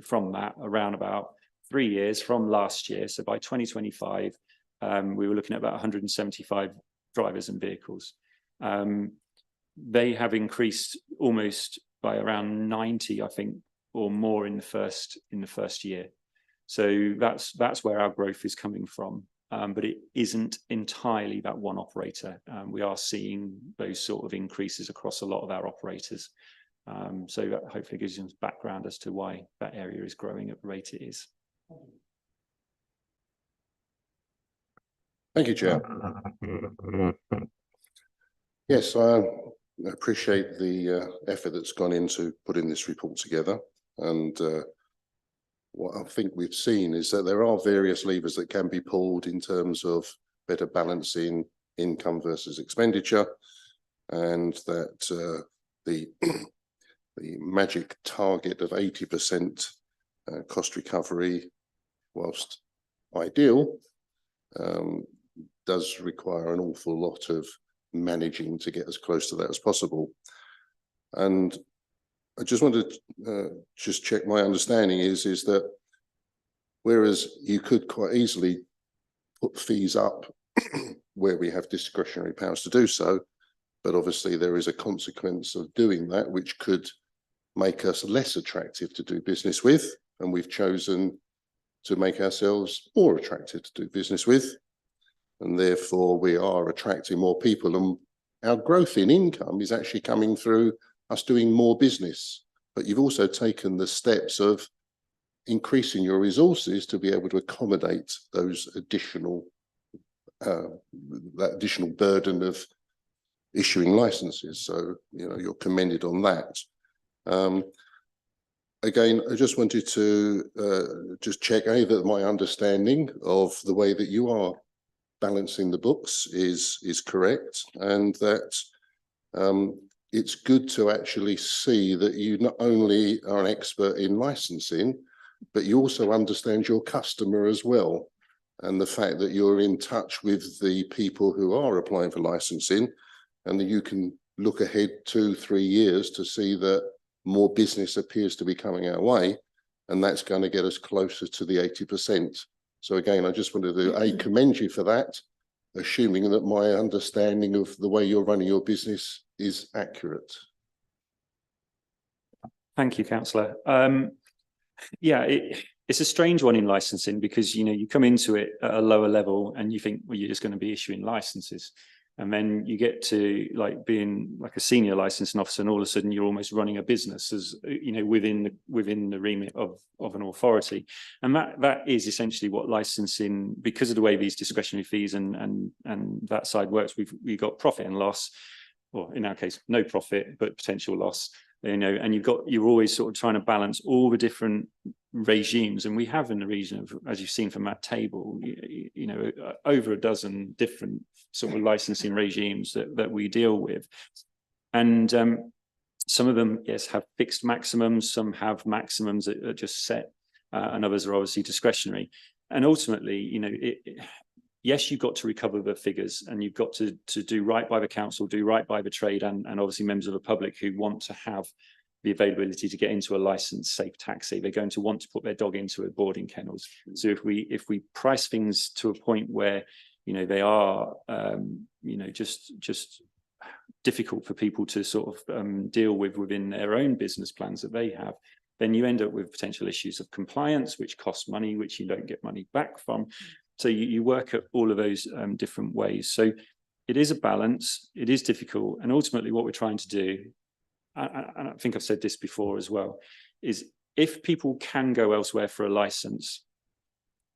from that around about 3 years from last year. So by 2025, we were looking at about 175 drivers and vehicles. They have increased almost by around 90, I think, or more in the first year. So that's where our growth is coming from. But it isn't entirely that one operator. We are seeing those sort of increases across a lot of our operators. So that hopefully gives you some background as to why that area is growing at the rate it is. Thank you, Chair. Yes, I appreciate the effort that's gone into putting this report together. And what I think we've seen is that there are various levers that can be pulled in terms of better balancing income versus expenditure, and that the magic target of 80% cost recovery, whilst ideal, does require an awful lot of managing to get as close to that as possible. And I just wanted to just check my understanding is that whereas you could quite easily put fees up where we have discretionary powers to do so, but obviously there is a consequence of doing that which could make us less attractive to do business with, and we've chosen to make ourselves more attractive to do business with, and therefore we are attracting more people, and our growth in income is actually coming through us doing more business. But you've also taken the steps of increasing your resources to be able to accommodate those additional that additional burden of issuing licenses. So you're commended on that. Again, I just wanted to just check that my understanding of the way that you are balancing the books is correct, and that it's good to actually see that you not only are an expert in licensing, but you also understand your customer as well. And the fact that you're in touch with the people who are applying for licensing, and that you can look ahead 2-3 years to see that more business appears to be coming our way, and that's going to get us closer to the 80%. So again, I just wanted to commend you for that, assuming that my understanding of the way you're running your business is accurate. Thank you, Councillor. Yeah, it's a strange one in licensing, because you come into it at a lower level and you think, well, you're just going to be issuing licenses, and then you get to like being like a senior licensing officer, and all of a sudden you're almost running a business, as within the remit of an authority. And that is essentially what licensing, because of the way these discretionary fees and that side works, we've got profit and loss, or in our case no profit but potential loss, and you're always sort of trying to balance all the different regimes. And we have in the region of, as you've seen from that table, over a dozen different sort of licensing regimes that we deal with. And some of them, yes, have fixed maximums, some have maximums that are just set, and others are obviously discretionary. And ultimately, yes, you've got to recover the figures, and you've got to do right by the council, do right by the trade, and obviously members of the public who want to have the availability to get into a licensed safe taxi. They're going to want to put their dog into a boarding kennels. So if we price things to a point where they are just difficult for people to sort of deal with within their own business plans that they have, then you end up with potential issues of compliance, which costs money, which you don't get money back from. So you work at all of those different ways. So it is a balance, it is difficult. And ultimately what we're trying to do, and I think I've said this before as well, is if people can go elsewhere for a license,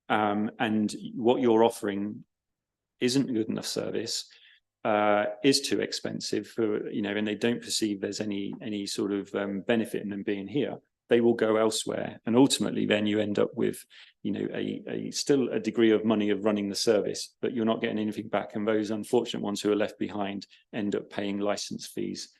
and what you're offering isn't good enough service, is too expensive for, you know, and they don't perceive there's any sort of benefit in them being here, they will go elsewhere. And ultimately then you end up with, you know, still a degree of money of running the service, but you're not getting anything back. And those unfortunate ones who are left behind end up paying license fees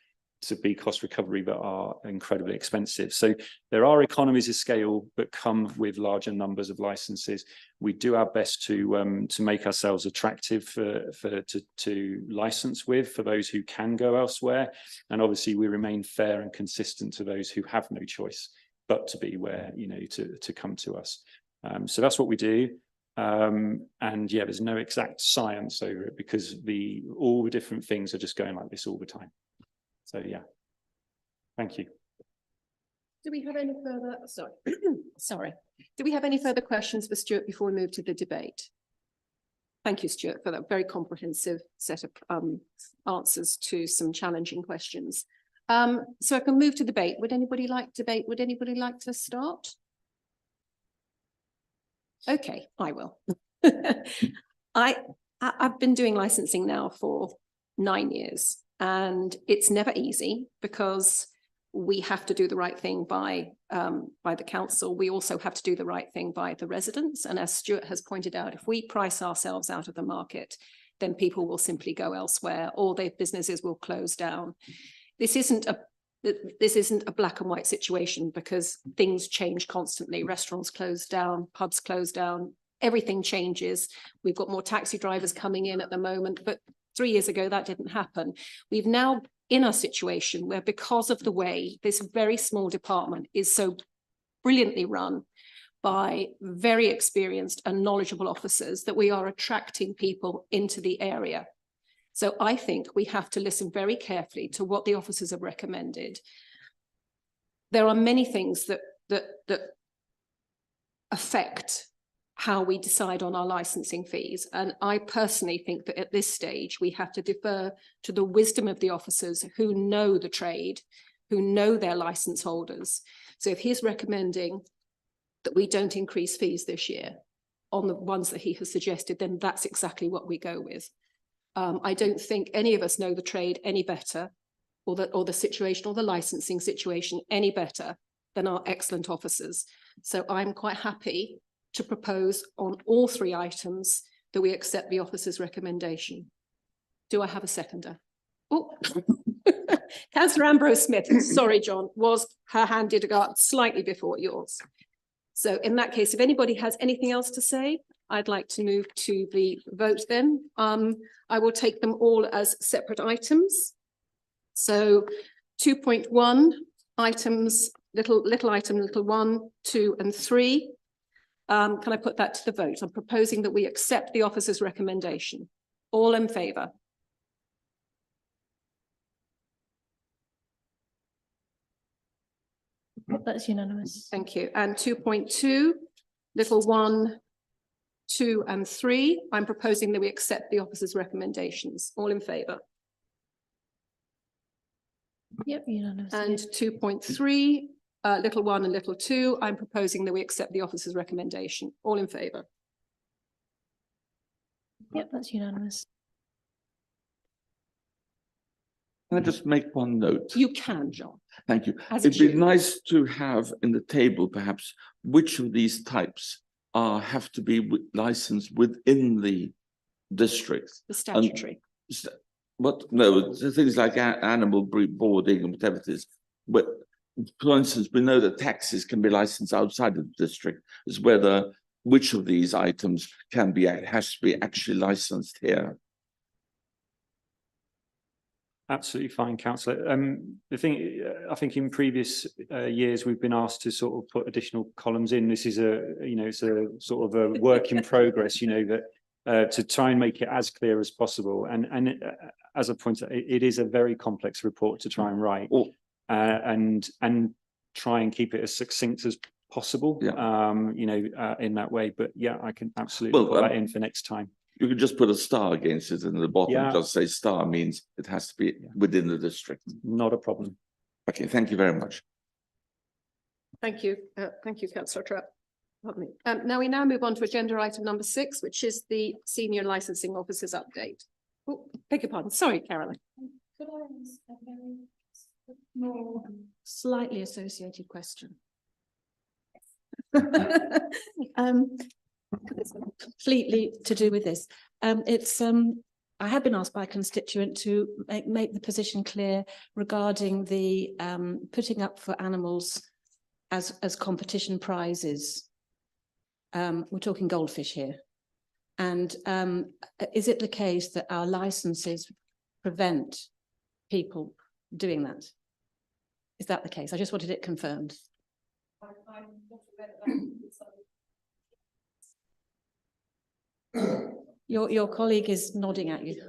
to be cost recovery, but are incredibly expensive. So there are economies of scale that come with larger numbers of licenses. We do our best to make ourselves attractive to license with for those who can go elsewhere. And obviously we remain fair and consistent to those who have no choice but to be where, you know, to come to us. So that's what we do. And yeah, there's no exact science over it because all the different things are just going like this all the time. So yeah, thank you. Do we have any further, sorry, do we have any further questions for Stuart before we move to the debate? Thank you, Stuart, for that very comprehensive set of answers to some challenging questions. So I can move to debate. Would anybody like debate? Would anybody like to start? Okay, I will. I've been doing licensing now for 9 years. And it's never easy because we have to do the right thing by the council. We also have to do the right thing by the residents. And as Stuart has pointed out, if we price ourselves out of the market, then people will simply go elsewhere or their businesses will close down. This isn't a black and white situation because things change constantly. Restaurants close down, pubs close down, everything changes. We've got more taxi drivers coming in at the moment, but 3 years ago, that didn't happen. We've now in a situation where because of the way this very small department is so brilliantly run by very experienced and knowledgeable officers that we are attracting people into the area. So I think we have to listen very carefully to what the officers have recommended. There are many things that affect how we decide on our licensing fees. And I personally think that at this stage, we have to defer to the wisdom of the officers who know the trade, who know their license holders. So if he's recommending that we don't increase fees this year on the ones that he has suggested, then that's exactly what we go with. I don't think any of us know the trade any better or the situation or the licensing situation any better than our excellent officers. So I'm quite happy to propose on all 3 items that we accept the officer's recommendation. Do I have a seconder? Oh, Councillor Ambrose Smith, sorry, John, her hand did go up slightly before yours. So in that case, if anybody has anything else to say, I'd like to move to the vote then. I will take them all as separate items. So 2.1 items, little item, little 1, 2 and 3. Can I put that to the vote? I'm proposing that we accept the officer's recommendation. All in favour? That's unanimous. Thank you. And 2.2, little 1, 2 and 3. I'm proposing that we accept the officer's recommendations. All in favour? Yep, unanimous. And 2.3, little 1 and little 2, I'm proposing that we accept the officer's recommendation. All in favour? Yep, that's unanimous. Can I just make one note? You can, John. Thank you. As It'd be you. nice to have in the table perhaps which of these types have to be licensed within the district. The statutory. What, no, things like animal boarding and whatever it is. But for instance, we know that taxis can be licensed outside of the district. Is whether which of these items has to be actually licensed here. Absolutely fine, Councillor. The thing, I think in previous years, we've been asked to sort of put additional columns in. This is it's a sort of a work in progress, that to try and make it as clear as possible. And as I pointed out, it is a very complex report to try and write, and try and keep it as succinct as possible. Yeah. In that way. But yeah, I can absolutely put that in for next time. You could just put a star against it in the bottom. Yeah. Just say star means it has to be within the district. Not a problem. Okay, thank you very much. Thank you. Thank you, Councillor Trapp. Pardon me. Now we move on to agenda item number 6, which is the senior licensing officers update. Oh, beg your pardon. Sorry, Carolyn. Could I ask a very more slightly associated question? Completely to do with this. I have been asked by a constituent to make the position clear regarding the putting up for animals as competition prizes. We're talking goldfish here. And is it the case that our licenses prevent people doing that? Is that the case? I just wanted it confirmed. Your colleague is nodding at you.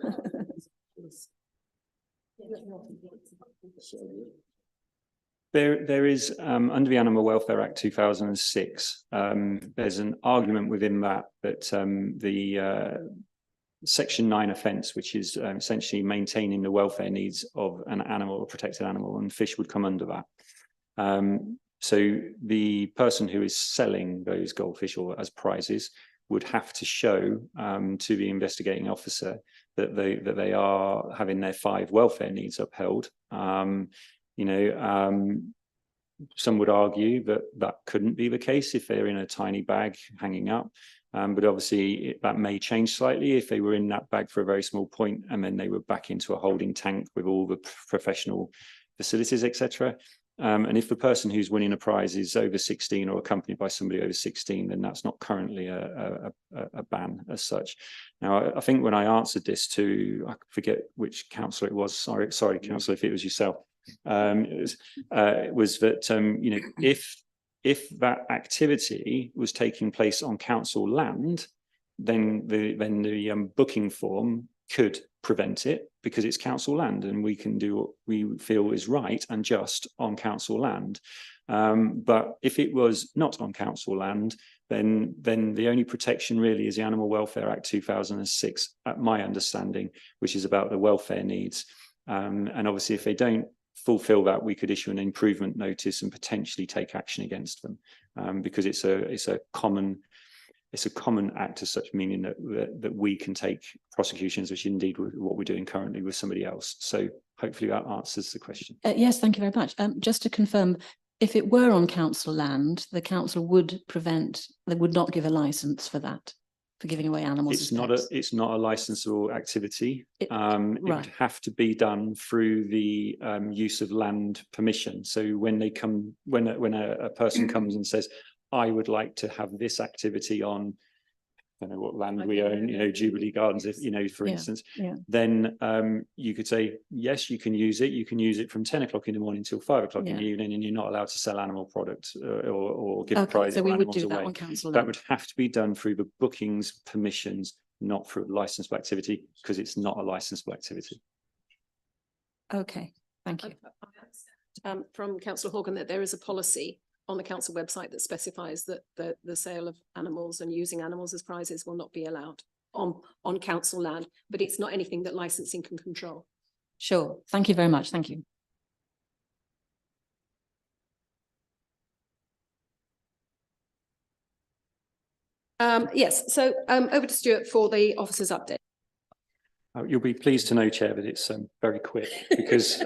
There is, under the Animal Welfare Act 2006, there's an argument within that the Section 9 offence, which is essentially maintaining the welfare needs of an animal, a protected animal, and fish would come under that. So the person who is selling those goldfish or as prizes would have to show to the investigating officer that they are having their 5 welfare needs upheld. Some would argue that that couldn't be the case if they're in a tiny bag hanging up. But obviously that may change slightly if they were in that bag for a very small point and then they were back into a holding tank with all the professional facilities, etc. And if the person who's winning a prize is over 16 or accompanied by somebody over 16, then that's not currently a ban as such. Now, I think when I answered this to, I forget which councillor it was, sorry, councillor, if it was yourself, was that, if that activity was taking place on council land, then the booking form could prevent it because it's council land and we can do what we feel is right and just on council land. But if it was not on council land, then the only protection really is the Animal Welfare Act 2006, at my understanding, which is about the welfare needs. And obviously, if they don't fulfill that, we could issue an improvement notice and potentially take action against them, because it's a common act as such, meaning that we can take prosecutions, which indeed what we're doing currently with somebody else. So hopefully that answers the question. Yes, thank you very much. Just to confirm, if it were on council land, the council would not give a licence for that, for giving away animals. It's not a licensable activity. It right. would have to be done through the use of land permission. So when a person comes and says, I would like to have this activity on, I don't know what land we own, Jubilee Gardens, if, for instance, then you could say, yes, you can use it. You can use it from 10 o'clock in the morning till 5 o'clock in the evening, and you're not allowed to sell animal products or give prizes. So we would animals do away. that on council land. That would have to be done through the bookings permissions, not through licensable activity, because it's not a licensable activity. Okay, thank you. From Councillor Horgan that there is a policy on the council website that specifies that the sale of animals and using animals as prizes will not be allowed on council land, but it's not anything that licensing can control. Sure. Thank you very much. Thank you. Yes, so over to Stuart for the officers' update. You'll be pleased to know, Chair, that it's very quick because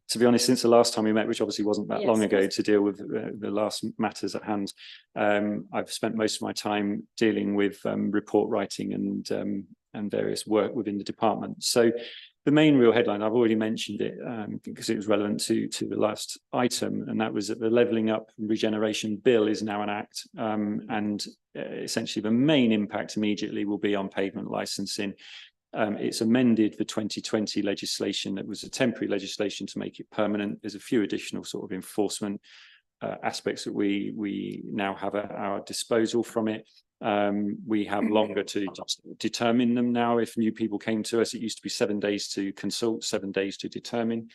to be honest, since the last time we met, which obviously wasn't that long ago, to deal with the last matters at hand, I've spent most of my time dealing with report writing and various work within the department. So the main real headline, I've already mentioned it because it was relevant to the last item, and that was that the Levelling Up and Regeneration Bill is now an act, and essentially the main impact immediately will be on pavement licensing. It's amended the 2020 legislation that was a temporary legislation to make it permanent. There's a few additional sort of enforcement aspects that we now have at our disposal from it. We have longer to determine them now. If new people came to us, it used to be 7 days to consult, 7 days to determine.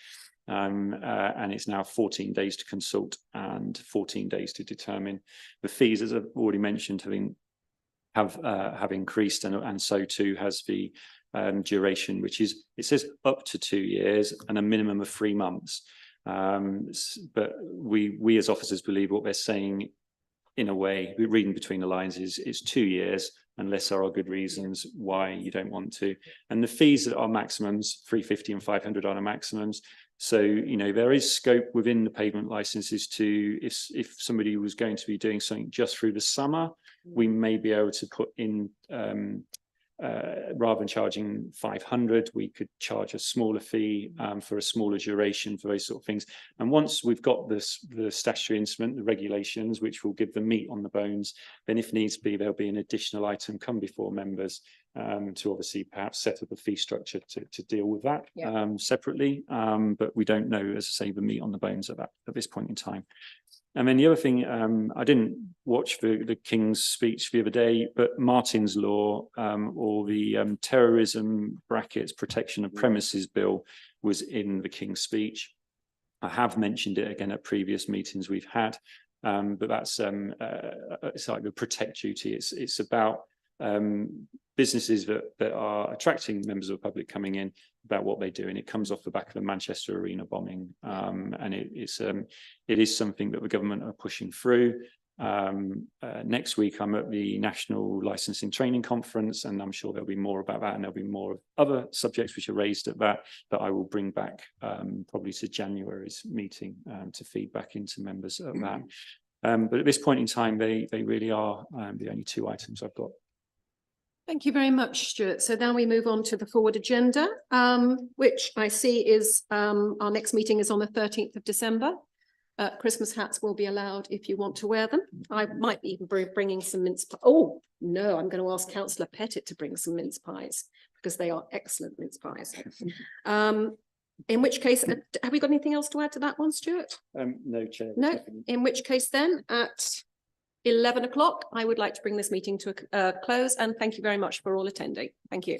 And it's now 14 days to consult and 14 days to determine. The fees, as I've already mentioned, have increased, and so too has the duration, which is, it says up to 2 years and a minimum of 3 months. But we as officers believe what they're saying in a way, reading between the lines is it's 2 years unless there are good reasons why you don't want to. And the fees that are maximums, 350 and 500 are the maximums. So, you know, there is scope within the pavement licenses to, if somebody was going to be doing something just through the summer, we may be able to put in, rather than charging 500, we could charge a smaller fee for a smaller duration for those sort of things. And once we've got the statutory instrument, the regulations, which will give the meat on the bones, then if needs be, there'll be an additional item come before members to obviously perhaps set up a fee structure to deal with that separately. But we don't know, as I say, the meat on the bones at this point in time. And then the other thing, I didn't watch the King's speech the other day, but Martin's Law, or the terrorism brackets protection of premises bill was in the King's speech. I have mentioned it again at previous meetings we've had, but that's it's like the protect duty. It's about businesses that are attracting members of the public coming in, about what they do, and it comes off the back of the Manchester Arena bombing, and it is something that the government are pushing through. Next week I'm at the National Licensing Training Conference, and I'm sure there'll be more about that, and there'll be more of other subjects which are raised at that I will bring back probably to January's meeting to feed back into members of that. But at this point in time, they really are the only 2 items I've got. Thank you very much, Stuart. So now we move on to the forward agenda, which I see is our next meeting is on the 13th of December. Christmas hats will be allowed if you want to wear them. I might even be bringing some mince pie. Oh, no, I'm going to ask Councillor Pettit to bring some mince pies because they are excellent mince pies. In which case, have we got anything else to add to that one, Stuart? No, Chair. No, in which case then at 11 o'clock, I would like to bring this meeting to a close, and thank you very much for all attending. Thank you.